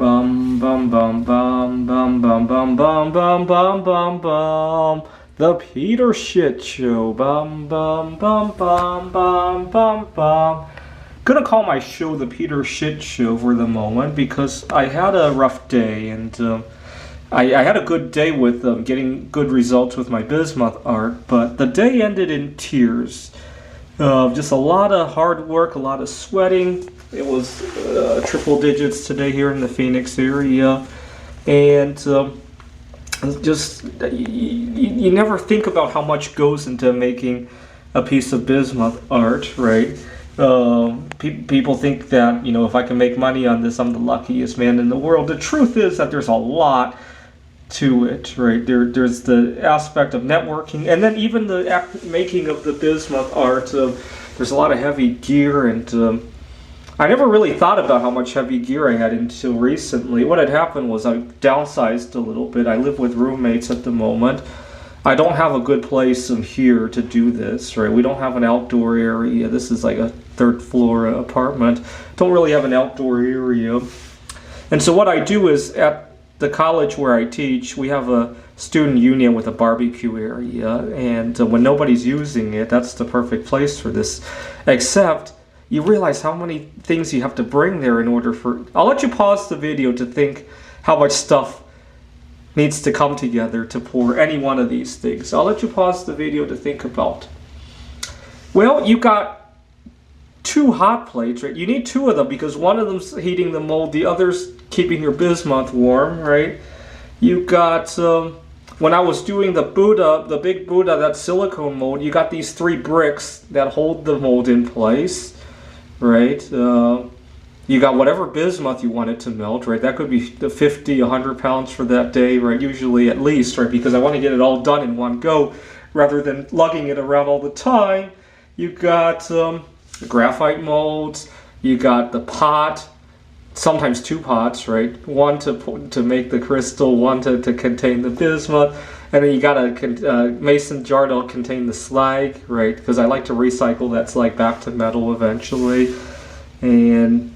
Bum bum bum bum bum bum bum bum bum bum bum bum. The Peter Shit Show. Bum bum bum bum bum bum bum. Gonna call my show the Peter Shit Show for the moment because I had a rough day and I had a good day with getting good results with my bismuth art, but the day ended in tears. Just a lot of hard work, a lot of sweating. It was triple digits today here in the Phoenix area, and just you never think about how much goes into making a piece of bismuth art, right? People think that, you know, if I can make money on this, I'm the luckiest man in the world. The truth is that there's a lot to it, right? There's the aspect of networking, and then even the making of the bismuth art. There's a lot of heavy gear, and I never really thought about how much heavy gear I had until recently. What had happened was I downsized a little bit. I live with roommates at the moment. I don't have a good place here to do this, right? We don't have an outdoor area. This is like a third floor apartment. Don't really have an outdoor area. And so what I do is at the college where I teach, we have a student union with a barbecue area, and when nobody's using it, that's the perfect place for this. Except you realize how many things you have to bring there in order for... I'll let you pause the video to think how much stuff needs to come together to pour any one of these things. I'll let you pause the video to think about. Well, you got two hot plates, right? You need two of them because one of them's heating the mold, the other's keeping your bismuth warm, right? You got, when I was doing the Buddha, the big Buddha, that silicone mold, you got these 3 bricks that hold the mold in place, right? You got whatever bismuth you want it to melt, right? That could be 50, 100 pounds for that day, right? Usually at least, right? Because I want to get it all done in one go rather than lugging it around all the time. You got graphite molds, you got the pot, sometimes 2 pots, right? One to make the crystal, one to contain the bismuth, and then you got a mason jar to contain the slag, right? Because I like to recycle that slag back to metal eventually, and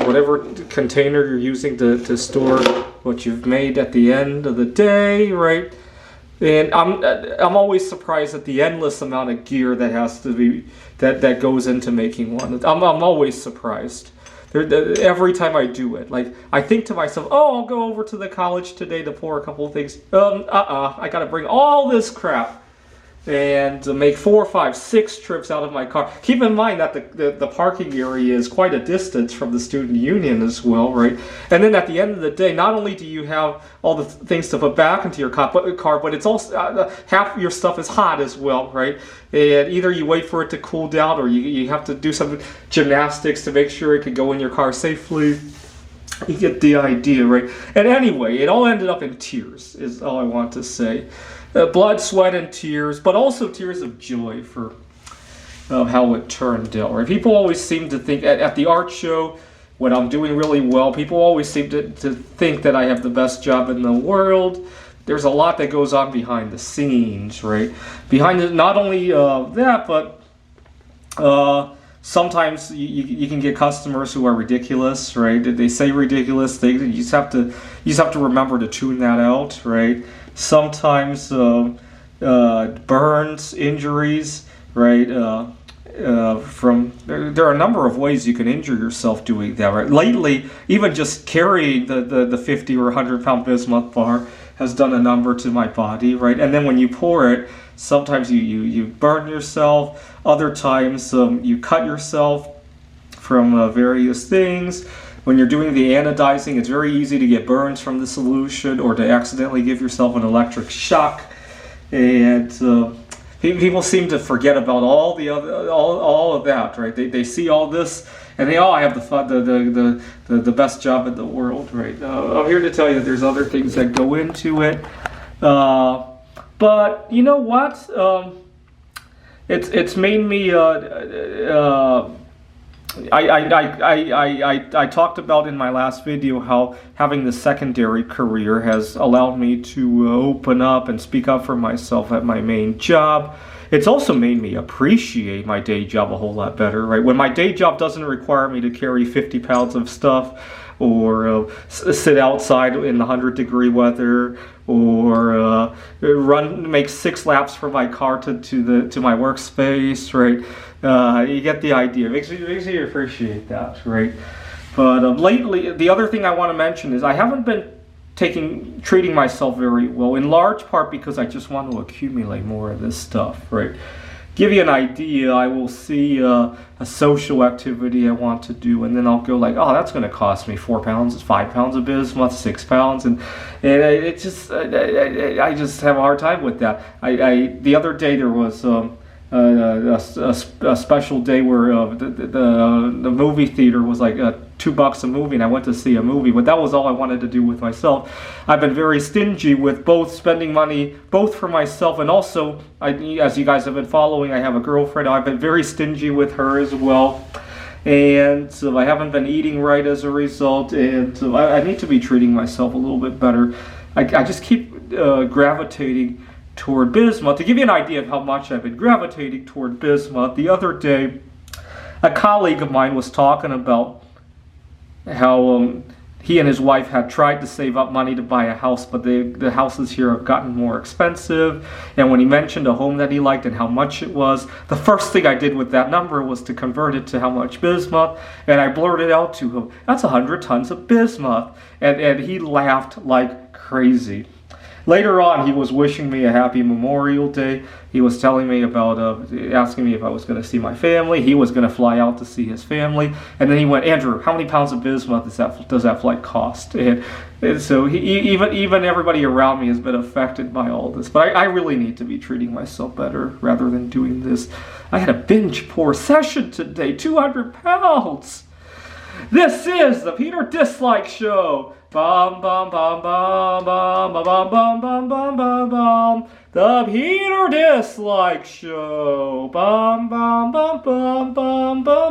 whatever container you're using to store what you've made at the end of the day, right? And I'm always surprised at the endless amount of gear that has to be that goes into making one. I'm always surprised. Every time I do it, like I think to myself, oh, I'll go over to the college today to pour a couple of things. I gotta bring all this crap and make 4, 5, 6 trips out of my car. Keep in mind that the parking area is quite a distance from the student union as well, right? And then at the end of the day, not only do you have all the things to put back into your car, but it's also half your stuff is hot as well, right? And either you wait for it to cool down, or you have to do some gymnastics to make sure it can go in your car safely. You get the idea, right? And anyway, it all ended up in tears, is all I want to say. Blood, sweat, and tears, but also tears of joy for how it turned out. Right? People always seem to think, at the art show, when I'm doing really well, people always seem to think that I have the best job in the world. There's a lot that goes on behind the scenes, right? Behind it, not only that, but sometimes you can get customers who are ridiculous, right? They say ridiculous things. You just have to remember to tune that out, right? Sometimes burns, injuries, right? There are a number of ways you can injure yourself doing that, right? Lately, even just carrying the 50 or 100 pound bismuth bar has done a number to my body, right? And then when you pour it, sometimes you burn yourself. Other times you cut yourself from various things. When you're doing the anodizing, it's very easy to get burns from the solution or to accidentally give yourself an electric shock. And people seem to forget about all of that, right? They see all this and I have the best job in the world, right? I'm here to tell you that there's other things that go into it. But you know what? It's made me. I talked about in my last video how having the secondary career has allowed me to open up and speak up for myself at my main job. It's also made me appreciate my day job a whole lot better, right? When my day job doesn't require me to carry 50 pounds of stuff, or sit outside in the 100-degree weather, or make 6 laps for my car to my workspace, right? You get the idea. Makes me appreciate that, right? But lately, the other thing I want to mention is I haven't been treating myself very well, in large part because I just want to accumulate more of this stuff, right? Give you an idea, I will see a social activity I want to do, and then I'll go like, oh, that's going to cost me 4 pounds, 5 pounds of bismuth, 6 pounds, and it just, I just have a hard time with that. The other day there was a special day where the movie theater was like $2 a movie, and I went to see a movie, but that was all I wanted to do with myself. I've been very stingy with both spending money, both for myself and also, as you guys have been following, I have a girlfriend. I've been very stingy with her as well, and so I haven't been eating right as a result, and so I need to be treating myself a little bit better. I just keep gravitating toward bismuth. To give you an idea of how much I've been gravitating toward bismuth, the other day a colleague of mine was talking about how he and his wife had tried to save up money to buy a house, but the houses here have gotten more expensive. And when he mentioned a home that he liked and how much it was, the first thing I did with that number was to convert it to how much bismuth, and I blurted out to him, "That's 100 tons of bismuth." And he laughed like crazy. Later on, he was wishing me a happy Memorial Day. He was telling me about, asking me if I was going to see my family. He was going to fly out to see his family. And then he went, "Andrew, how many pounds of bismuth does that flight cost?" And so even everybody around me has been affected by all this. But I really need to be treating myself better rather than doing this. I had a binge pour session today, 200 pounds. This is the Peter Dislike Show. Bum bum bum bum bum bum bum bum bum bum bum. The Peter Dislike Show. Bum bum bum bum bum bum.